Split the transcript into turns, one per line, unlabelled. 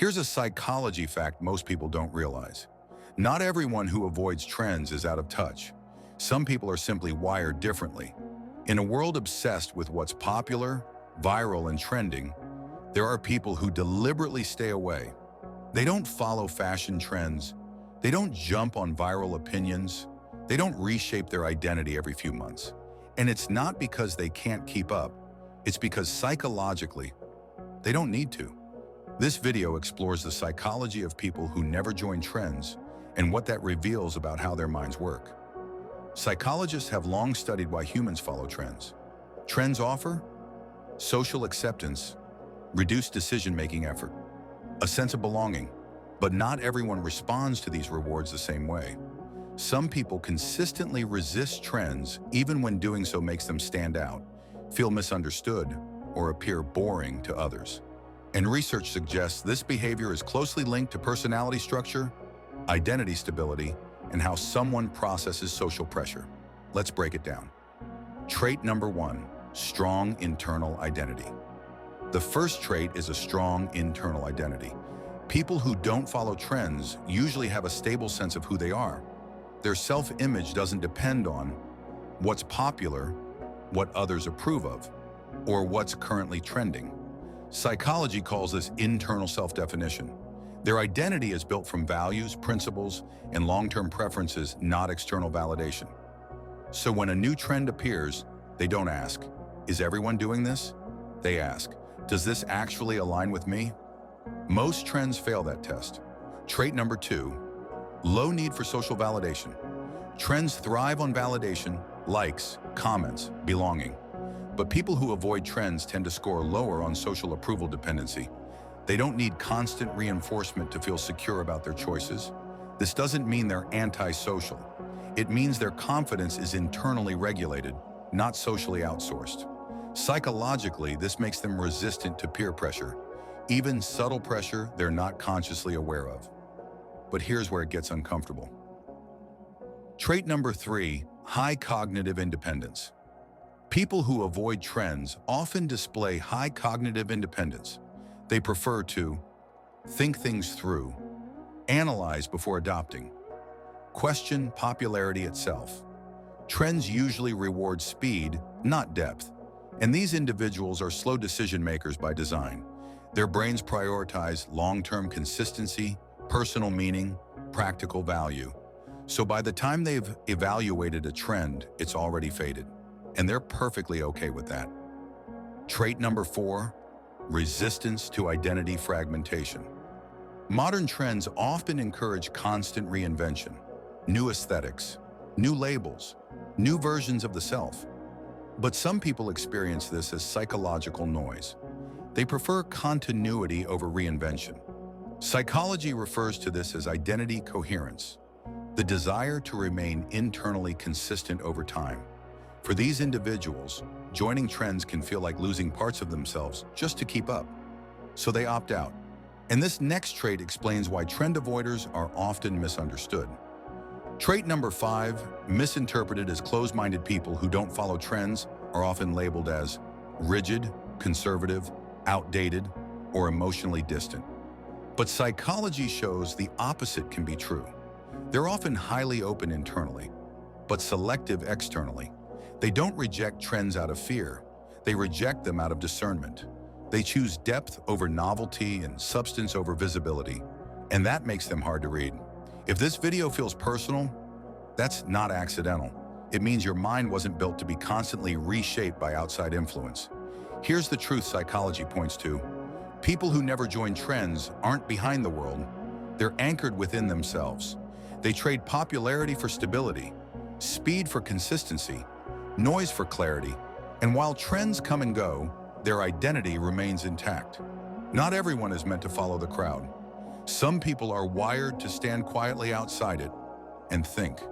Here's a psychology fact most people don't realize. Not everyone who avoids trends is out of touch. Some people are simply wired differently. In a world obsessed with what's popular, viral, and trending, there are people who deliberately stay away. They don't follow fashion trends. They don't jump on viral opinions. They don't reshape their identity every few months. And it's not because they can't keep up. It's because psychologically, they don't need to. This video explores the psychology of people who never join trends and what that reveals about how their minds work. Psychologists have long studied why humans follow trends. Trends offer social acceptance, reduced decision-making effort, a sense of belonging, but not everyone responds to these rewards the same way. Some people consistently resist trends even when doing so makes them stand out, feel misunderstood, or appear boring to others. And research suggests this behavior is closely linked to personality structure, identity stability, and how someone processes social pressure. Let's break it down. Trait number 1, strong internal identity. The first trait is a strong internal identity. People who don't follow trends usually have a stable sense of who they are. Their self-image doesn't depend on what's popular, what others approve of, or what's currently trending. Psychology calls this internal self-definition. Their identity is built from values, principles, and long-term preferences, not external validation. So when a new trend appears, they don't ask, "Is everyone doing this?" They ask, "Does this actually align with me?" Most trends fail that test. Trait number 2, low need for social validation. Trends thrive on validation, likes, comments, belonging. But people who avoid trends tend to score lower on social approval dependency. They don't need constant reinforcement to feel secure about their choices. This doesn't mean they're antisocial. It means their confidence is internally regulated, not socially outsourced. Psychologically, this makes them resistant to peer pressure, even subtle pressure they're not consciously aware of. But here's where it gets uncomfortable. Trait number 3, high cognitive independence. People who avoid trends often display high cognitive independence. They prefer to think things through, analyze before adopting, question popularity itself. Trends usually reward speed, not depth, and these individuals are slow decision makers by design. Their brains prioritize long-term consistency, personal meaning, practical value. So by the time they've evaluated a trend, it's already faded, and they're perfectly okay with that. Trait number 4, resistance to identity fragmentation. Modern trends often encourage constant reinvention, new aesthetics, new labels, new versions of the self. But some people experience this as psychological noise. They prefer continuity over reinvention. Psychology refers to this as identity coherence, the desire to remain internally consistent over time. For these individuals, joining trends can feel like losing parts of themselves just to keep up. So they opt out. And this next trait explains why trend avoiders are often misunderstood. Trait number 5, misinterpreted as closed-minded people who don't follow trends are often labeled as rigid, conservative, outdated, or emotionally distant. But psychology shows the opposite can be true. They're often highly open internally, but selective externally. They don't reject trends out of fear. They reject them out of discernment. They choose depth over novelty and substance over visibility, and that makes them hard to read. If this video feels personal, that's not accidental. It means your mind wasn't built to be constantly reshaped by outside influence. Here's the truth psychology points to. People who never join trends aren't behind the world. They're anchored within themselves. They trade popularity for stability, speed for consistency, noise for clarity, and while trends come and go, their identity remains intact. Not everyone is meant to follow the crowd. Some people are wired to stand quietly outside it and think.